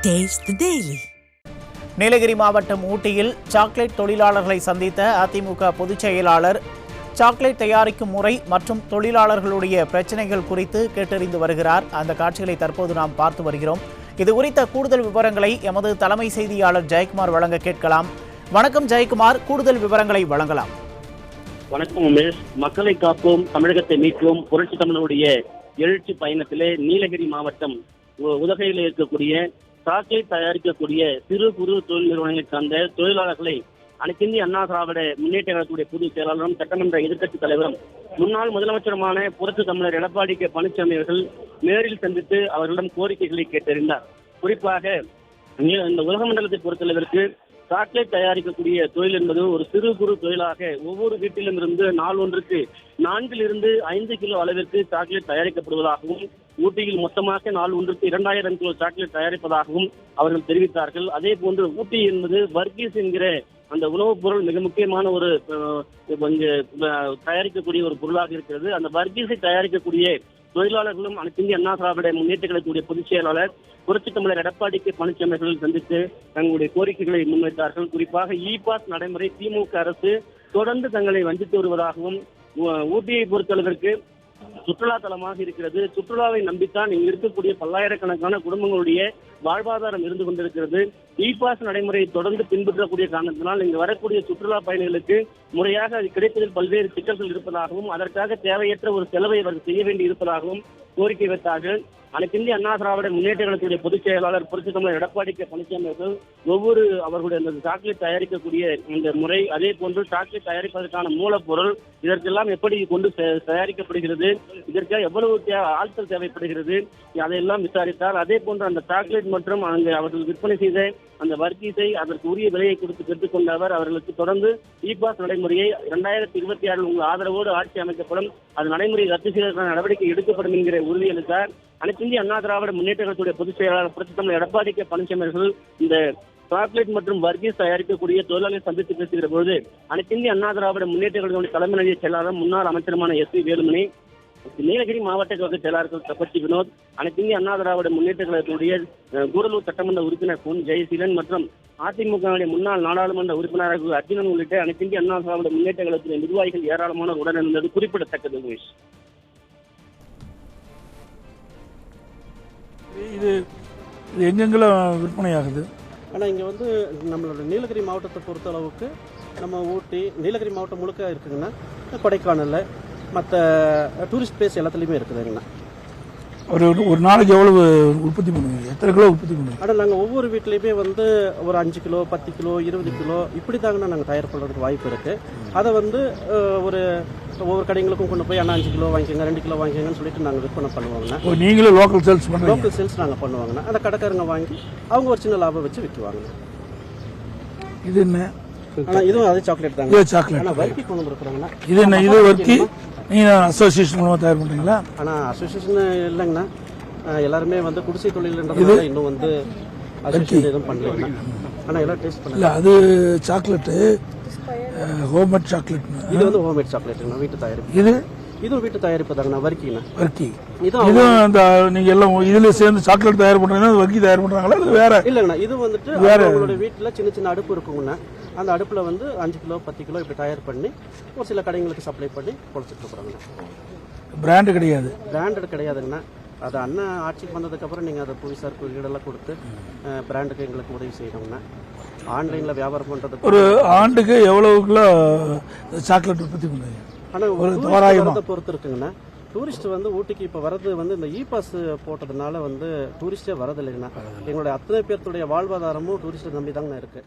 Taste the Daily. Nilgiri மாவட்டம் ஊட்டியில் chocolate தொழிலாளர்களை சந்தித்த அதிமுக பொதுச் செயலாளர் சாக்லேட் தயாரிக்கும் முறை மற்றும் தொழிலாளர்களுடைய பிரச்சனைகள் குறித்து கேட்டறிந்து வருகிறார். அந்த காட்சிகளை தற்போது நாம் பார்த்து வருகிறோம். இது குறித்த கூடுதல் விவரங்களை எமது தலைமை செய்தியாளர் ஜெயக்குமார் வழங்க கேட்கலாம். வணக்கம் ஜெயக்குமார், கூடுதல் விவரங்களை வழங்கலாம். வணக்கம் உமேஷ். மக்களை காப்போம், தமிழகத்தை மீட்போம் புரட்சி தமிழருடைய எழுச்சி பயணத்திலே நீலகிரி மாவட்டம் உதகையில் இருக்கக்கூடிய சாக்லேட் தயாரிக்கக்கூடிய சிறு குறு தொழில் நிறுவனங்களை சார்ந்த தொழிலாளர்களை அனைத்திந்திய அண்ணா திராவிட முன்னேற்ற கழகத்துடைய பொதுச் செயலாளரும் சட்டமன்ற எதிர்க்கட்சித் தலைவரும் முன்னாள் முதலமைச்சருமான புரட்சி தமிழர் எடப்பாடி கே பழனிசாமி அவர்கள் நேரில் சந்தித்து அவர்களிடம் கோரிக்கைகளை கேட்டறிந்தார். குறிப்பாக இந்த உலகமண்டலத்தை பொறுத்தளவிற்கு சாக்லேட் தயாரிக்கக்கூடிய தொழில் என்பது ஒரு சிறு குறு தொழிலாக ஒவ்வொரு வீட்டிலும் இருந்து நாள் ஒன்றுக்கு 4 to 5 கிலோ அளவிற்கு சாக்லேட் தயாரிக்கப்படுவதாகவும் ஊட்டியில் மொத்தமாக நாள் ஒன்றுக்கு 2000 கிலோ சாக்லேட் தயாரிப்பதாகவும் அவர்கள் தெரிவித்தார்கள். அதே போன்று ஊட்டி என்பது வர்கீஸ் என்கிற அந்த உணவுப் பொருள் மிக முக்கியமான ஒரு தயாரிக்கக்கூடிய ஒரு பொருளாக இருக்கிறது. அந்த வர்கீஸை தயாரிக்கக்கூடிய தொழிலாளர்களும் அனைத்திந்திய அண்ணா திராவிட முன்னேற்ற கழகத்துடைய பொதுச் செயலாளர் புரட்சி தமிழர் எடப்பாடி கே பழனிசாமி அவர்கள் சந்தித்து தங்களுடைய கோரிக்கைகளை முன்வைத்தார்கள். குறிப்பாக இ-பாஸ் நடைமுறை திமுக அரசு தொடர்ந்து தங்களை வஞ்சித்து வருவதாகவும், ஊட்டியை பொறுத்தளவிற்கு சுற்றுலா தலமாக இருக்கிறது, சுற்றுலாவை நம்பித்தான் இங்கு இருக்கக்கூடிய பல்லாயிரக்கணக்கான குடும்பங்களுடைய வாழ்வாதாரம் இருந்து கொண்டிருக்கிறது. இ-பாஸ் நடைமுறையை தொடர்ந்து பின்பற்றக்கூடிய காரணத்தினால் இங்கு வரக்கூடிய சுற்றுலா பயணிகளுக்கு முறையாக அது கிடைப்பதில் பல்வேறு சிக்கல்கள் இருப்பதாகவும், அதற்காக தேவையற்ற ஒரு செலவை அவர்கள் செய்ய வேண்டி இருப்பதாகவும் கோரிக்கை வைத்தார்கள். அனைத்திந்திய அண்ணா திராவிட முன்னேற்ற கழகத்துடைய பொதுச் செயலாளர் புரட்சி தமிழர் எடப்பாடி கே பழனிசாமி அவர்கள் ஒவ்வொரு அவர்களுடைய அந்த சாக்லேட் தயாரிக்கக்கூடிய இந்த முறை, அதே போன்று சாக்லேட் தயாரிப்பதற்கான மூலப்பொருள், இதற்கெல்லாம் எப்படி கொண்டு தயாரிக்கப்படுகிறது, இதற்காக எவ்வளவு ஆட்கள் தேவைப்படுகிறது, அதையெல்லாம் விசாரித்தார். அதே போன்று அந்த சாக்லேட் மற்றும் அங்கு அவர்கள் விற்பனை செய்த அந்த வர்கீஸை அதற்கு உரிய விலையை கொடுத்து பெற்றுக்கொண்ட அவர்களுக்கு தொடர்ந்து இ-பாஸ் நடைமுறையை 2026 உங்கள் ஆதரவோடு ஆட்சி அமைக்கப்படும், அது நடைமுறை ரத்து செய்வதற்கான நடவடிக்கை எடுக்கப்படும் என்கிற உறுதியளித்தார். அனைத்திந்திய அண்ணா திராவிட முன்னேற்ற கழகத்துடைய பொதுச் செயலாளர் புரட்சி தமிழர் எடப்பாடி கே பழனிசாமி அவர்கள் இந்த சாக்லேட் மற்றும் வர்கீஸ் தயாரிக்கக்கூடிய தொழிலாளர்களை சந்தித்து பேசுகிற பொழுது அனைத்திந்திய அண்ணா திராவிட முன்னேற்ற கழகத்துடைய தலைமை நிலைய செயலாளர் முன்னாள் அமைச்சருமான எஸ். வேலுமணி, நீலகிரி மாவட்ட கழக செயலாளர்கள் தப்பச்சி வினோத், அனைத்திந்திய அண்ணா திராவிட முன்னேற்ற கழகத்துடைய கூடலூர் சட்டமன்ற உறுப்பினர் பொன் ஜெயசீலன் மற்றும் அதிமுக முன்னாள் நாடாளுமன்ற உறுப்பினர்கள் அர்ஜுனன் உள்ளிட்ட அனைத்திந்திய அண்ணா திராவிட முன்னேற்ற கழகத்துடைய நிர்வாகிகள் ஏராளமானோர் உடன் இருந்தது குறிப்பிடத்தக்கது. இது எங்கெங்கெல்லாம் விற்பனை ஆகுது? ஆனால் இங்கே வந்து நம்மளோட நீலகிரி மாவட்டத்தை பொறுத்த அளவுக்கு நம்ம ஊட்டி நீலகிரி மாவட்டம் முழுக்க இருக்குதுங்கன்னா, கொடைக்கானலில் மற்ற டூரிஸ்ட் பிளேஸ் எல்லாத்துலேயுமே இருக்குதுங்கண்ணா. ஒரு நாளைக்கு எவ்வளவு உற்பத்தி பண்ணுவீங்க? எத்தனை கிலோ உற்பத்தி பண்ணுவீங்க? ஆனால் நாங்கள் ஒவ்வொரு வீட்லேயுமே வந்து ஒரு 5 கிலோ 10 கிலோ 20 கிலோ இப்படி தாங்கண்ணா நாங்கள் தயார் பண்ணுறதுக்கு வாய்ப்பு இருக்குது. அதை வந்து ஒவ்வொரு கடைகளுக்கும் கொண்டு போய் 5 கிலோ வாங்கிக்கோங்க 2 கிலோ வாங்கிக்கோங்கன்னு சொல்லிட்டு நாங்கள் விற்பனை பண்ணுவாங்கண்ணா. நீங்களும் லோக்கல் சேல்ஸ் பண்ணுங்க? லோக்கல் சேல்ஸ் நாங்கள் பண்ணுவாங்கண்ணா. அந்த கடைக்காரங்க வாங்கி அவங்க ஒரு சின்ன லாபம் வச்சு விற்குவாங்க. இது என்ன? ஆனால் இதுவும் அதே சாக்லேட் தாங்க. சாக்லேட் ஆனால் வர்க்கி கொண்டு வந்துருக்குறாங்கண்ணா. இது என்ன? இது வர்க்கி நீங்கள் அசோசியேஷன் மூலமாக தயார் பண்ணுறீங்களா? ஆனால் அசோசியேஷன் இல்லைங்கண்ணா, எல்லாருமே வந்து குடிசை தொழில்ன்றதுனால இன்னும் வந்து அசோசியேஷன் எதுவும் பண்ணல. ஆனால் எல்லாம் டேஸ்ட் பண்ணல. அது சாக்லேட்டு ஹோம்மேட் சாக்லேட். இது வந்து ஹோம்மேட் சாக்லேட்டுங்கண்ணா, வீட்டு தயாரிப்பு. இதுவும் வீட்டு தயாரிப்பு தாங்கண்ணா, வர்க்கிங்கண்ணா. வர்க்கி இதுவும் அந்த நீங்க எல்லாம் இதுல சேர்ந்து சாக்லேட் தயார் பண்றீங்கன்னா வர்க்கி தயார் பண்றாங்களா இல்லை வேற? இல்லைங்கண்ணா, இது வந்துட்டு வேற உங்களோட வீட்டுல சின்ன சின்ன அடுப்பு இருக்குங்கண்ணா. அந்த அடுப்புல வந்து 5 கிலோ 10 கிலோ இப்படி தயார் பண்ணி ஒரு சில கடைங்களுக்கு சப்ளை பண்ணி கொடுத்துட்டு இருக்கிறாங்கண்ணா. பிராண்டு கிடையாது? பிராண்டட் கிடையாதுங்கண்ணா. அது அண்ணன் ஆட்சிக்கு வந்ததுக்கு அப்புறம் நீங்க அதை புவிசார் குறியீடெல்லாம் கொடுத்து பிராண்டுக்கு எங்களுக்கு உதவி செய்யணுங்கண்ணா. ஆன்லைன்ல வியாபாரம் பண்றது ஒரு ஆண்டுக்கு எவ்வளவு கிலோ சாக்லேட் உற்பத்தி பண்ணுவீங்க? ஆனா ஒரு பொறுத்து இருக்குங்கண்ணா. டூரிஸ்ட் வந்து ஊட்டிக்கு இப்ப வரது வந்து இந்த இ-பாஸ் போட்டதுனால வந்து டூரிஸ்டே வரது இல்லைங்கண்ணா. எங்களுடைய அத்தனை பேர்த்துடைய வாழ்வாதாரமும் டூரிஸ்ட் நம்பி தாங்கண்ணா இருக்கு.